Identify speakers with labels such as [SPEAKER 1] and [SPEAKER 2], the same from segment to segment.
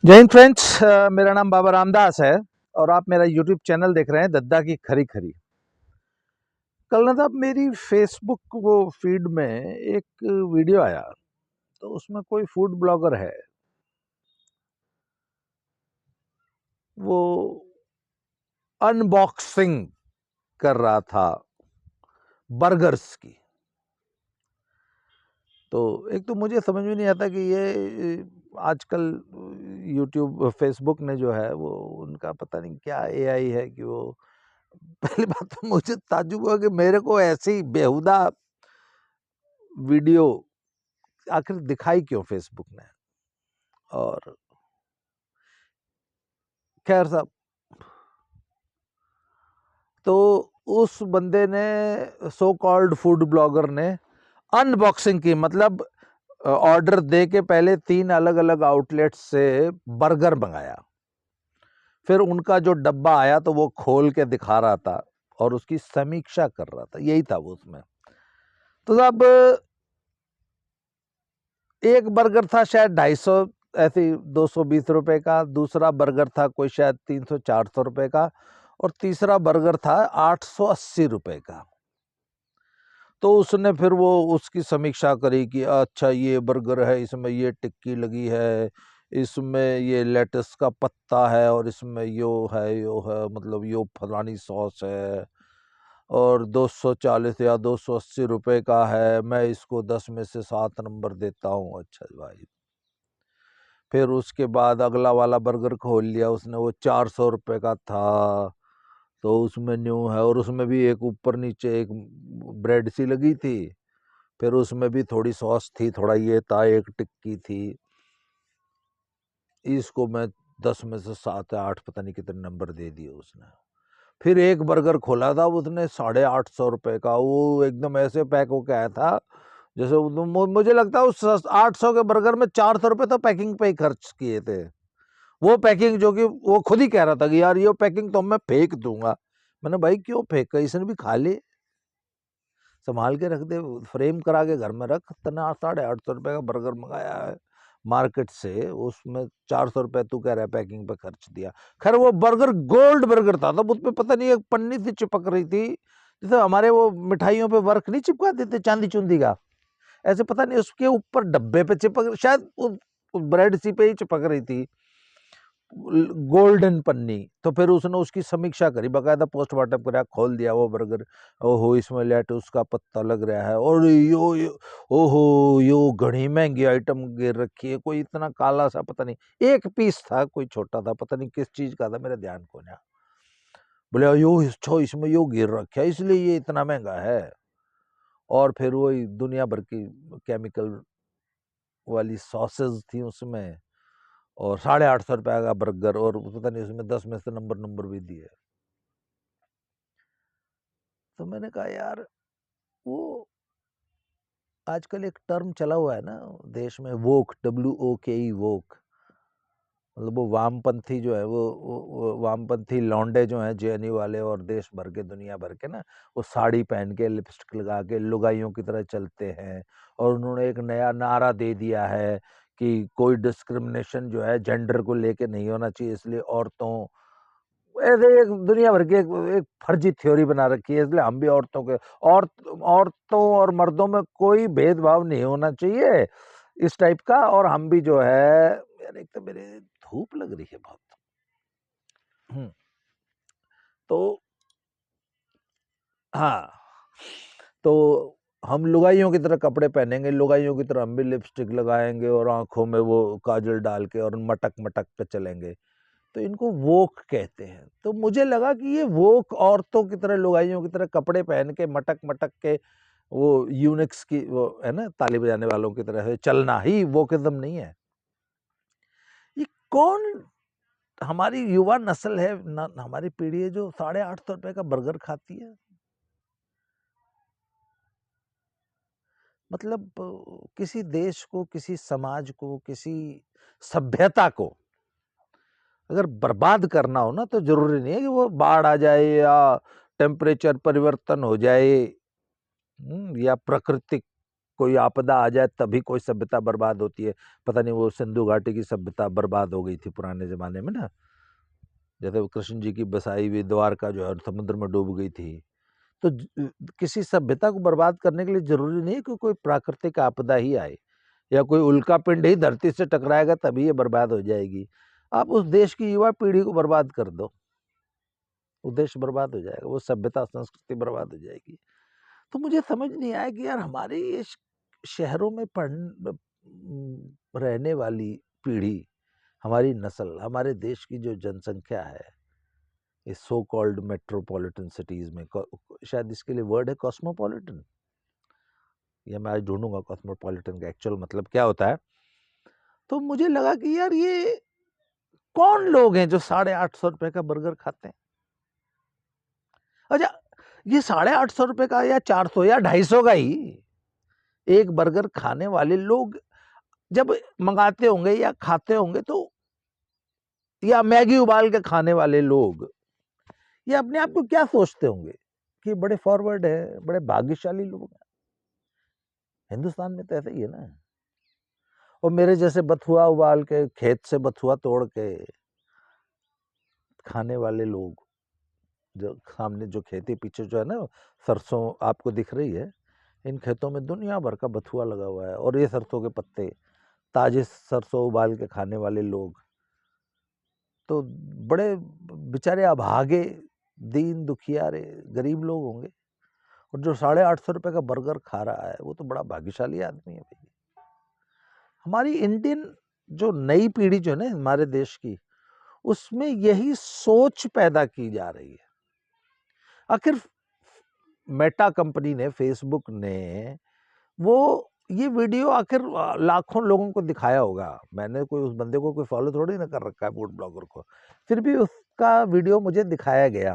[SPEAKER 1] जय हिंद फ्रेंड्स। मेरा नाम बाबा रामदास है और आप मेरा यूट्यूब चैनल देख रहे हैं दद्दा की खरी खरी। कल ना साहब मेरी फेसबुक वो फीड में एक वीडियो आया, तो उसमें कोई फूड ब्लॉगर है, वो अनबॉक्सिंग कर रहा था बर्गर्स की। तो एक तो मुझे समझ में नहीं आता कि ये आजकल यूट्यूब फेसबुक ने जो है वो उनका पता नहीं क्या एआई है कि वो पहली बात तो मुझे ताज्जुब हुआ कि मेरे को ऐसी बेहुदा वीडियो आखिर दिखाई क्यों फेसबुक ने। और खैर साहब, तो उस बंदे ने, सो कॉल्ड फूड ब्लॉगर ने, अनबॉक्सिंग की, मतलब ऑर्डर दे के पहले 3 अलग अलग आउटलेट से बर्गर मंगाया। फिर उनका जो डब्बा आया तो वो खोल के दिखा रहा था और उसकी समीक्षा कर रहा था, यही था वो उसमें। तो साहब एक बर्गर था शायद 250, ऐसे 220 रुपए का, दूसरा बर्गर था कोई शायद 300-400 रुपए का, और तीसरा बर्गर था 880 रुपए का। तो उसने फिर वो उसकी समीक्षा करी कि अच्छा ये बर्गर है, इसमें ये टिक्की लगी है, इसमें ये लेटस का पत्ता है, और इसमें यो है मतलब यो फलानी सॉस है, और 240 या 280 रुपए का है, मैं इसको 10 में से 7 नंबर देता हूँ। अच्छा भाई। फिर उसके बाद अगला वाला बर्गर खोल लिया उसने, वो 400 रुपए का था। तो उसमें न्यू है, और उसमें भी एक ऊपर नीचे एक ब्रेड सी लगी थी, फिर उसमें भी थोड़ी सॉस थी, थोड़ा ये था, एक टिक्की थी। इसको मैं 10 में से 7 या 8 पता नहीं कितने नंबर दे दिए उसने। फिर एक बर्गर खोला था उसने 850 रुपए का, वो एकदम ऐसे पैक होके आया था जैसे मुझे लगता है उस 800 के बर्गर में 400 रुपए तो पैकिंग पे ही खर्च किए थे। वो पैकिंग जो कि वो खुद ही कह रहा था कि यार ये पैकिंग तो मैं फेंक दूंगा। मैंने भाई क्यों फेंका, इसने भी खा ले, संभाल के रख दे, फ्रेम करा के घर में रख। तना 850 रुपए का बर्गर मंगाया है मार्केट से, उसमें 400 रुपए तू कह रहा है पैकिंग पे खर्च दिया। खैर वो बर्गर गोल्ड बर्गर था, तब उसपे पता नहीं एक पन्नी सी चिपक रही थी, जैसे हमारे वो मिठाइयों पे वर्क नहीं चिपका देते चांदी चुंदी का, ऐसे पता नहीं उसके ऊपर डब्बे पे चिपक, शायद उस ब्रेड सी पे ही चिपक रही थी गोल्डन पन्नी। तो फिर उसने उसकी समीक्षा करी, बकायदा पोस्टमार्टम करा, खोल दिया वो बर्गर। ओहो इसमें लेटुस का पत्ता लग रहा है, और यो ओहो यो घनी महंगी आइटम गिर रखी है, कोई इतना काला सा पता नहीं, एक पीस था कोई छोटा था, पता नहीं किस चीज का था, मेरा ध्यान को ना। बोले यो इसमें यो गिर रखा है इसलिए ये इतना महंगा है। और फिर वही दुनिया भर की केमिकल वाली सॉसेज थी उसमें, और 850 रुपए का बर्गर, और पता नहीं उसमें 10 में से नंबर नंबर भी दिए। तो मैंने कहा यार, वो आजकल एक टर्म चला हुआ है ना देश में, वोक, WOKE, वोक, मतलब वो वामपंथी जो है, वो वामपंथी लौंडे जो हैं जेएनयू वाले, और देश भर के दुनिया भर के ना, वो साड़ी पहन के लिपस्टिक लगा के लुगाइयों की तरह चलते हैं। और उन्होंने एक नया नारा दे दिया है कि कोई डिस्क्रिमिनेशन जो है जेंडर को लेके नहीं होना चाहिए, इसलिए औरतों, ऐसे एक दुनिया भर की एक फर्जी थ्योरी बना रखी है, इसलिए हम भी औरतों के, और औरतों और मर्दों में कोई भेदभाव नहीं होना चाहिए इस टाइप का। और हम भी जो है, यार एक तो मेरे धूप लग रही है बहुत। हम्म, तो हाँ, तो हम लुगाइयों की तरह कपड़े पहनेंगे, लुगाइयों की तरह हम भी लिपस्टिक लगाएंगे, और आंखों में वो काजल डाल के और मटक मटक के चलेंगे, तो इनको वोक कहते हैं। तो मुझे लगा कि ये वोक औरतों की तरह, लुगाइयों की तरह कपड़े पहन के मटक मटक के, वो यूनिक्स की वो है ना, ताली बजाने वालों की तरह है चलना ही वोकिज्म नहीं है। ये कौन हमारी युवा नस्ल है हमारी पीढ़ी है जो 850 रुपए का बर्गर खाती है। मतलब किसी देश को, किसी समाज को, किसी सभ्यता को अगर बर्बाद करना हो ना, तो जरूरी नहीं है कि वो बाढ़ आ जाए या टेम्परेचर परिवर्तन हो जाए, या प्राकृतिक कोई आपदा आ जाए तभी कोई सभ्यता बर्बाद होती है। पता नहीं वो सिंधु घाटी की सभ्यता बर्बाद हो गई थी पुराने ज़माने में ना, जैसे वो कृष्ण जी की बसाई हुई द्वारका जो है समुद्र में डूब गई थी। तो किसी सभ्यता को बर्बाद करने के लिए ज़रूरी नहीं है कि कोई प्राकृतिक आपदा ही आए या कोई उल्का पिंड ही धरती से टकराएगा तभी ये बर्बाद हो जाएगी। आप उस देश की युवा पीढ़ी को बर्बाद कर दो, वो देश बर्बाद हो जाएगा, वो सभ्यता संस्कृति बर्बाद हो जाएगी। तो मुझे समझ नहीं आया कि यार हमारे ये शहरों में रहने वाली पीढ़ी, हमारी नस्ल, हमारे देश की जो जनसंख्या है इस सो कॉल्ड मेट्रोपॉलिटन सिटीज में, शायद इसके लिए वर्ड है कॉस्मोपॉलिटन, या मैं आज ढूंढूंगा कॉस्मोपॉलिटन का एक्चुअल मतलब क्या होता है। तो मुझे लगा कि यार ये कौन लोग हैं जो 850 रुपए का बर्गर खाते हैं। अच्छा, ये 850 रुपए का या 400 या 250 का ही एक बर्गर खाने वाले लोग जब मंगाते होंगे या खाते होंगे, तो या मैगी उबाल के खाने वाले लोग ये अपने आप को क्या सोचते होंगे कि बड़े फॉरवर्ड है, बड़े भाग्यशाली लोग हैं। हिंदुस्तान में तो ऐसा ही है ना। और मेरे जैसे बथुआ उबाल के, खेत से बथुआ तोड़ के खाने वाले लोग, जो सामने जो खेती पीछे जो है ना सरसों आपको दिख रही है, इन खेतों में दुनिया भर का बथुआ लगा हुआ है और ये सरसों के पत्ते, ताजे सरसों उबाल के खाने वाले लोग तो बड़े बेचारे अभागे, दीन दुखियारे, गरीब लोग होंगे। और जो 850 रुपए का बर्गर खा रहा है वो तो बड़ा भाग्यशाली आदमी है भाई। हमारी इंडियन जो नई पीढ़ी जो है ना हमारे देश की, उसमें यही सोच पैदा की जा रही है। आखिर मेटा कंपनी ने, फेसबुक ने वो ये वीडियो आखिर लाखों लोगों को दिखाया होगा। मैंने कोई उस बंदे को कोई फॉलो थोड़ी ना कर रखा है, फूड ब्लॉगर को, फिर भी उसका वीडियो मुझे दिखाया गया।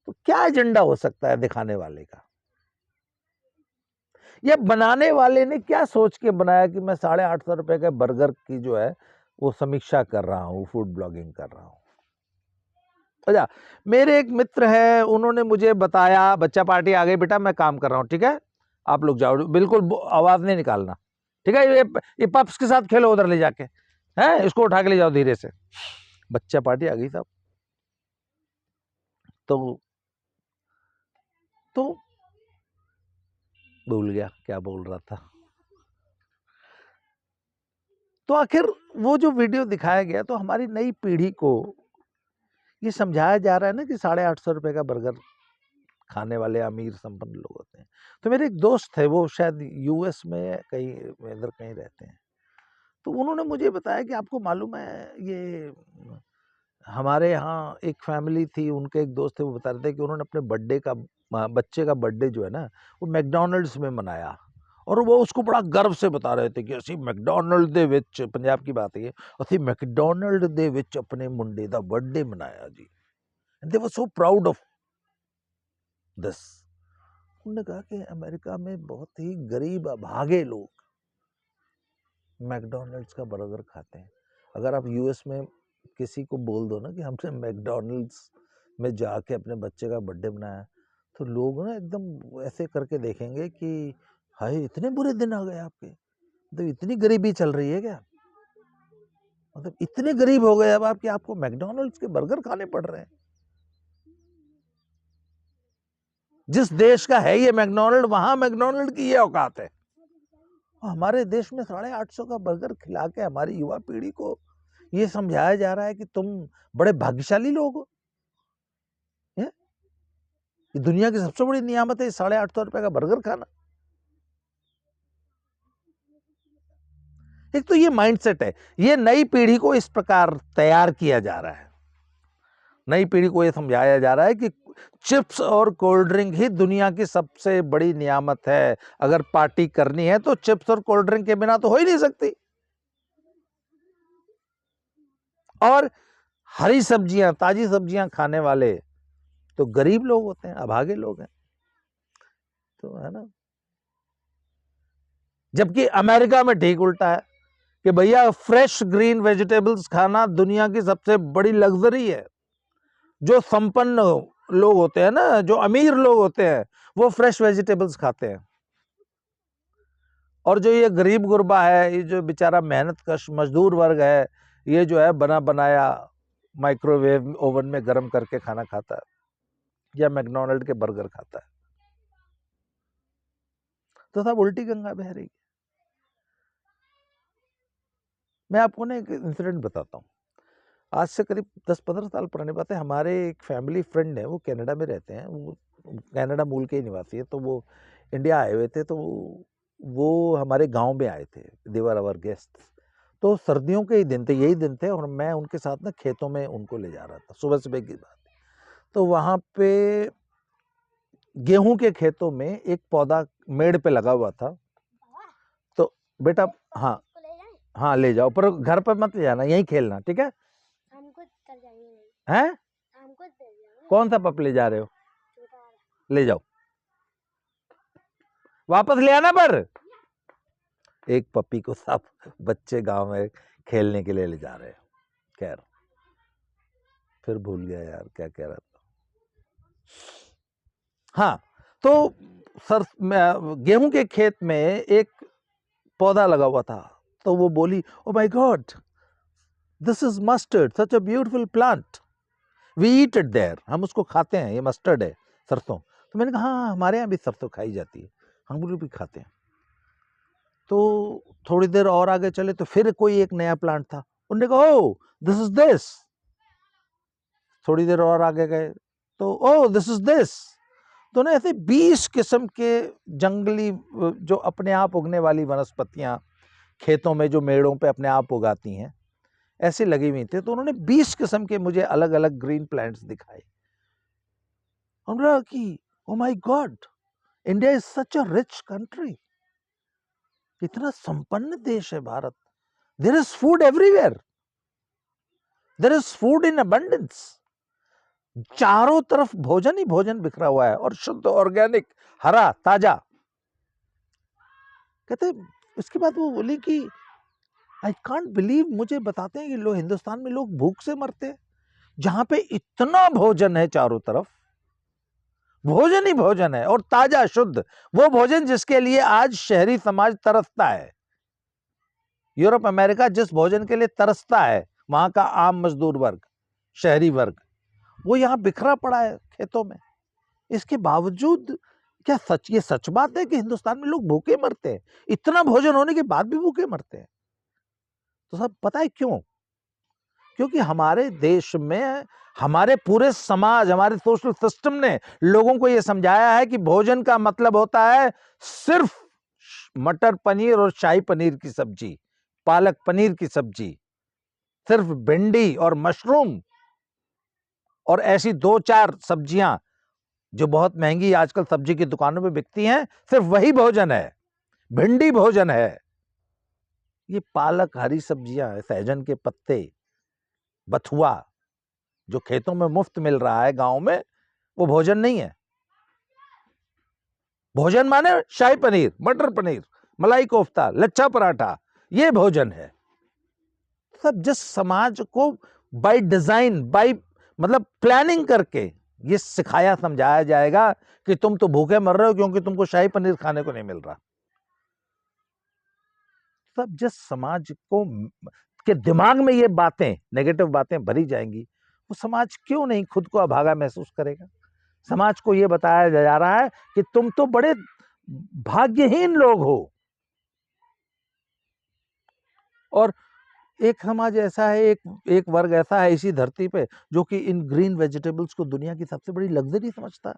[SPEAKER 1] तो क्या एजेंडा हो सकता है दिखाने वाले का, या बनाने वाले ने क्या सोच के बनाया कि मैं 850 रुपए के बर्गर की जो है वो समीक्षा कर रहा हूँ, फूड ब्लॉगिंग कर रहा हूँ। अच्छा, मेरे एक मित्र है, उन्होंने मुझे बताया बच्चा पार्टी आ गई बेटा, मैं काम कर रहा हूँ, ठीक है आप लोग जाओ, बिल्कुल आवाज नहीं निकालना, ठीक है, ये पप्स के साथ खेलो उधर ले जाके, है इसको उठा के ले जाओ धीरे से। बच्चा पार्टी आ गई साहब। तो भूल गया क्या बोल रहा था। तो आखिर वो जो वीडियो दिखाया गया, तो हमारी नई पीढ़ी को ये समझाया जा रहा है ना कि 850 रुपए का बर्गर खाने वाले अमीर संपन्न लोग होते हैं। तो मेरे एक दोस्त थे, वो शायद यूएस में कहीं इधर कहीं रहते हैं, तो उन्होंने मुझे बताया कि आपको मालूम है ये हमारे यहाँ एक फैमिली थी, उनके एक दोस्त थे, वो बता रहे थे कि उन्होंने अपने बच्चे का बर्थडे जो है ना वो मैकडॉनल्ड्स में मनाया, और वो उसको बड़ा गर्व से बता रहे थे कि ਅਸੀਂ मैकडॉनल्ड ਦੇ ਵਿੱਚ, पंजाब की बात है, ਅਸੀਂ मैकडॉनल्ड ਦੇ ਵਿੱਚ अपने मुंडे ਦਾ बर्थडे मनाया जी, and they were so proud of this। उन्होंने कहा कि अमेरिका में बहुत ही गरीब अभागे लोग मैकडॉनल्ड्स का बर्गर खाते हैं। अगर आप यूएस में किसी को बोल दो ना कि हमने मैकडॉनल्ड्स में जाके अपने बच्चे का बर्थडे बनाया, तो लोग ना एकदम ऐसे करके देखेंगे कि हाय इतने बुरे दिन आ गए आपके, मतलब इतनी गरीबी चल रही है क्या, मतलब इतने गरीब हो गए अब आप कि आपको मैकडॉनल्ड्स के बर्गर खाने पड़ रहे हैं। जिस देश का है ये मैकडॉनल्ड, वहां मैकडॉनल्ड की ये औकात है। हमारे देश में 850 का बर्गर खिला के हमारी युवा पीढ़ी को ये समझाया जा रहा है कि तुम बड़े भाग्यशाली लोग हो। ये दुनिया की सबसे बड़ी नियामत है 850 रुपए का बर्गर खाना। एक तो ये माइंडसेट है, ये नई पीढ़ी को इस प्रकार तैयार किया जा रहा है। नई पीढ़ी को ये समझाया जा रहा है कि चिप्स और कोल्ड ड्रिंक ही दुनिया की सबसे बड़ी नियामत है। अगर पार्टी करनी है तो चिप्स और कोल्ड ड्रिंक के बिना तो हो ही नहीं सकती। और हरी सब्जियां, ताजी सब्जियां खाने वाले तो गरीब लोग होते हैं, अभागे लोग हैं, तो है ना। जबकि अमेरिका में ठीक उल्टा है कि भैया फ्रेश ग्रीन वेजिटेबल्स खाना दुनिया की सबसे बड़ी लग्जरी है। जो संपन्न लोग होते हैं ना, जो अमीर लोग होते हैं, वो फ्रेश वेजिटेबल्स खाते हैं। और जो ये गरीब गुरबा है, ये जो बेचारा मेहनत कश मजदूर वर्ग है, ये जो है बना बनाया माइक्रोवेव ओवन में गर्म करके खाना खाता है या मैकडोनल्ड के बर्गर खाता है। तो साहब उल्टी गंगा बह रही है। मैं आपको ना एक इंसिडेंट बताता हूँ। आज से करीब 10-15 साल पुरानी बात है। हमारे एक फैमिली फ्रेंड है, वो कनाडा में रहते हैं, वो कनाडा मूल के ही निवासी है। तो वो इंडिया आए हुए थे, तो वो हमारे गांव में आए थे, देवर आवर गेस्ट। तो सर्दियों के ही दिन थे, यही दिन थे, और मैं उनके साथ ना खेतों में उनको ले जा रहा था, सुबह सुबह की बात। तो वहाँ पे गेहूं के खेतों में एक पौधा मेड़ पे लगा हुआ था। तो बेटा, हाँ हाँ ले जाओ, पर घर पर मत ले जाना, यहीं खेलना, ठीक है? हैं? कौन सा पप ले जा रहे हो? ले जाओ, वापस ले आना। पर एक पपी को सब बच्चे गांव में खेलने के लिए ले जा रहे हैं। खैर, फिर भूल गया यार क्या कह रहा था। हाँ, तो सर गेहूं के खेत में एक पौधा लगा हुआ था। तो वो बोली, oh my god, this is mustard, such a beautiful plant, we eat it there. हम उसको खाते हैं, ये मस्टर्ड है, सरसों। तो मैंने कहा हाँ, हमारे यहाँ भी सरसों खाई जाती है, हम लोग भी खाते हैं। तो थोड़ी देर और आगे चले तो फिर कोई एक नया प्लांट था। उन्होंने कहा ओ दिस इज दिस। थोड़ी देर और आगे गए तो ओ दिस इज दिस। तो ना ऐसे 20 किस्म के जंगली जो अपने आप उगने वाली वनस्पतियां खेतों में जो मेड़ों पे अपने आप उगाती हैं, ऐसे लगी हुई थी। तो उन्होंने 20 किस्म के मुझे अलग अलग ग्रीन प्लांट्स दिखाए। हमरा कि oh my god, India is such a rich country, इतना संपन्न देश है Bharat. There is food everywhere, there is food in abundance. चारों तरफ भोजन ही भोजन बिखरा हुआ है, और शुद्ध ऑर्गेनिक, हरा ताजा। कहते, उसके बाद वो बोली कि आई कांट बिलीव, मुझे बताते हैं कि लोग हिंदुस्तान में लोग भूख से मरते हैं, जहां पे इतना भोजन है, चारों तरफ भोजन ही भोजन है, और ताजा शुद्ध, वो भोजन जिसके लिए आज शहरी समाज तरसता है। यूरोप अमेरिका जिस भोजन के लिए तरसता है, वहां का आम मजदूर वर्ग, शहरी वर्ग, वो यहाँ बिखरा पड़ा है खेतों में। इसके बावजूद क्या सच, ये सच बात है कि हिंदुस्तान में लोग भूखे मरते हैं? इतना भोजन होने के बाद भी भूखे मरते हैं। तो सब पता है क्यों? क्योंकि हमारे देश में, हमारे पूरे समाज, हमारे सोशल सिस्टम ने लोगों को यह समझाया है कि भोजन का मतलब होता है सिर्फ मटर पनीर और शाही पनीर की सब्जी, पालक पनीर की सब्जी, सिर्फ भिंडी और मशरूम, और ऐसी 2-4 सब्जियां जो बहुत महंगी आजकल सब्जी की दुकानों में बिकती हैं, सिर्फ वही भोजन है। भिंडी भोजन है, ये पालक हरी सब्जियां, सहजन के पत्ते, बथुआ जो खेतों में मुफ्त मिल रहा है गांव में, वो भोजन नहीं है। भोजन माने शाही पनीर, मटर पनीर, मलाई कोफ्ता, लच्छा पराठा, ये भोजन है। सब जिस समाज को बाय डिजाइन, बाय मतलब प्लानिंग करके ये सिखाया समझाया जाएगा कि तुम तो भूखे मर रहे हो क्योंकि तुमको शाही पनीर खाने को नहीं मिल रहा। सब जिस समाज को के दिमाग में ये बातें, नेगेटिव बातें भरी जाएंगी, वो समाज क्यों नहीं खुद को अभागा महसूस करेगा? समाज को ये बताया जा रहा है कि तुम तो बड़े भाग्यहीन लोग हो। और एक समाज ऐसा है, एक वर्ग ऐसा है इसी धरती पे जो कि इन ग्रीन वेजिटेबल्स को दुनिया की सबसे बड़ी लग्जरी समझता है।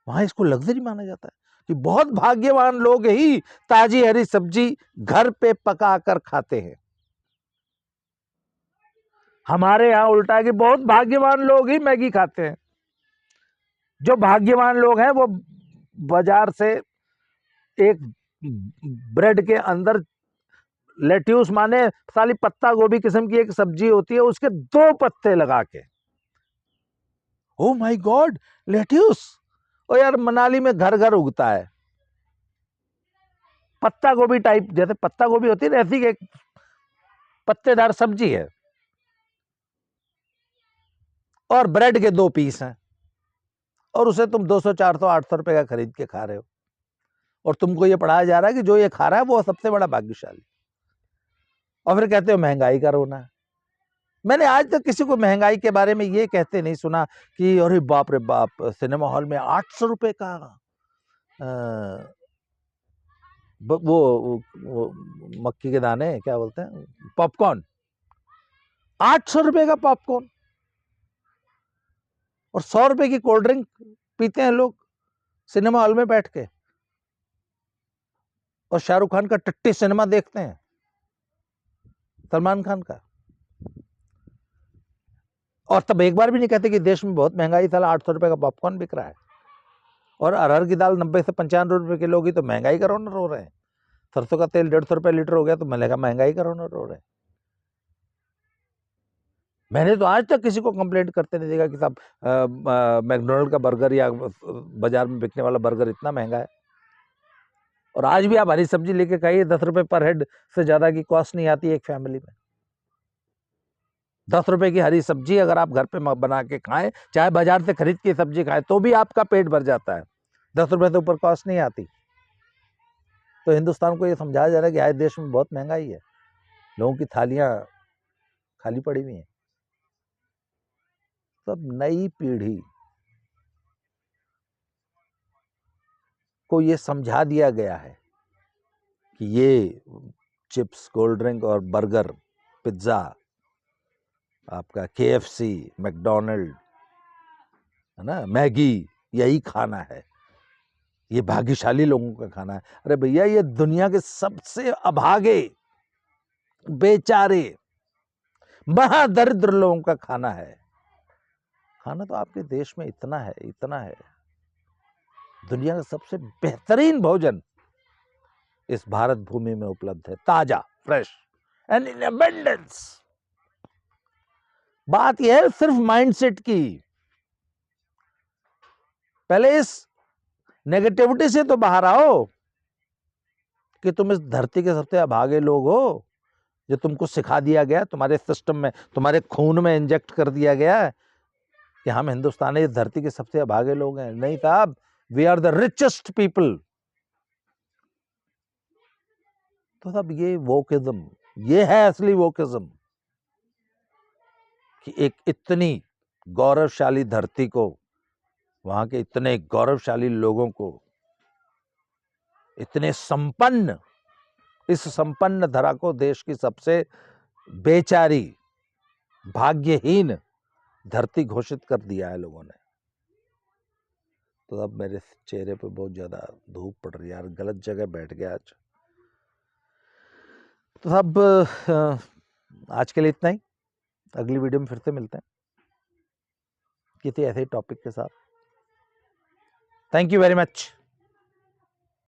[SPEAKER 1] वहां इसको लग्जरी माना जाता है कि बहुत भाग्यवान लोग ही ताजी हरी सब्जी घर पे पका कर खाते हैं। हमारे यहाँ उल्टा है कि बहुत भाग्यवान लोग ही मैगी खाते हैं। जो भाग्यवान लोग हैं वो बाजार से एक ब्रेड के अंदर लेट्यूस माने साली पत्ता गोभी किस्म की एक सब्जी होती है, उसके 2 पत्ते लगा के, ओ माय गॉड, लेट्यूस! ओ यार, मनाली में घर घर उगता है पत्ता गोभी टाइप, जैसे पत्ता गोभी होती है ऐसी एक पत्तेदार सब्जी है, और ब्रेड के 2 पीस हैं, और उसे तुम 200, 400, 800 रुपए का खरीद के खा रहे हो। और तुमको ये पढ़ाया जा रहा है कि जो ये खा रहा है वो सबसे बड़ा भाग्यशाली, और फिर कहते हो महंगाई का रोना है। मैंने आज तक किसी को महंगाई के बारे में ये कहते नहीं सुना कि अरे बाप रे बाप, सिनेमा हॉल में 800 रुपए का वो मक्की के दाने क्या बोलते हैं, पॉपकॉर्न, 800 रुपए का पॉपकॉर्न, और 100 रुपए की कोल्ड ड्रिंक पीते हैं लोग सिनेमा हॉल में बैठ के, और शाहरुख खान का टट्टी सिनेमा देखते हैं, सलमान खान का, और तब एक बार भी नहीं कहते कि देश में बहुत महंगाई, साला 800 रुपए का पॉपकॉर्न बिक रहा है, और अरहर की दाल 90 से 95 रुपए किलो की, तो महंगाई का रोना रो रहे हैं। सरसों का तेल 150 रुपए लीटर हो गया तो महंगाई का रोना रो रहे हैं। मैंने तो आज तक किसी को कंप्लेंट करते नहीं देखा कि साहब मैकडोनल्ड का बर्गर या बाजार में बिकने वाला बर्गर इतना महंगा है। और आज भी आप हरी सब्जी लेके खाइए, 10 रुपए पर हेड से ज्यादा की कॉस्ट नहीं आती एक फैमिली में। 10 रुपए की हरी सब्जी अगर आप घर पे बना के खाएं, चाहे बाजार से खरीद के सब्जी खाएं, तो भी आपका पेट भर जाता है। 10 रुपए से ऊपर कॉस्ट नहीं आती। तो हिंदुस्तान को ये समझाया जा रहा है कि आज देश में बहुत महंगाई है, लोगों की थालियां खाली पड़ी हुई हैं। सब नई पीढ़ी को ये समझा दिया गया है कि ये चिप्स, कोल्ड ड्रिंक और बर्गर, पिज्जा, आपका KFC, मैकडोनल्ड, है ना, मैगी, यही खाना है, ये भाग्यशाली लोगों का खाना है। अरे भैया, ये दुनिया के सबसे अभागे, बेचारे, महादरिद्र लोगों का खाना है। खाना तो आपके देश में इतना है, इतना है। दुनिया का सबसे बेहतरीन भोजन इस भारत भूमि में उपलब्ध है, ताजा, फ्रेश एंड इन अबंडेंस। बात यह है सिर्फ माइंडसेट की। पहले इस नेगेटिविटी से तो बाहर आओ कि तुम इस धरती के सबसे अभागे लोग हो, जो तुमको सिखा दिया गया, तुम्हारे सिस्टम में, तुम्हारे खून में इंजेक्ट कर दिया गया है कि हम हिंदुस्तानी इस धरती के सबसे अभागे लोग हैं। नहीं साहब, we are the richest people. तो साहब ये वोकिज्म, ये है असली वोकिज्म, कि एक इतनी गौरवशाली धरती को, वहां के इतने गौरवशाली लोगों को, इतने संपन्न, इस संपन्न धरा को देश की सबसे बेचारी, भाग्यहीन धरती घोषित कर दिया है लोगों ने। तो अब मेरे चेहरे पे बहुत ज्यादा धूप पड़ रही है यार, गलत जगह बैठ गया आज। तो अब आज के लिए इतना ही। अगली वीडियो में फिर से मिलते हैं किसी ऐसे टॉपिक के साथ। Thank you very much.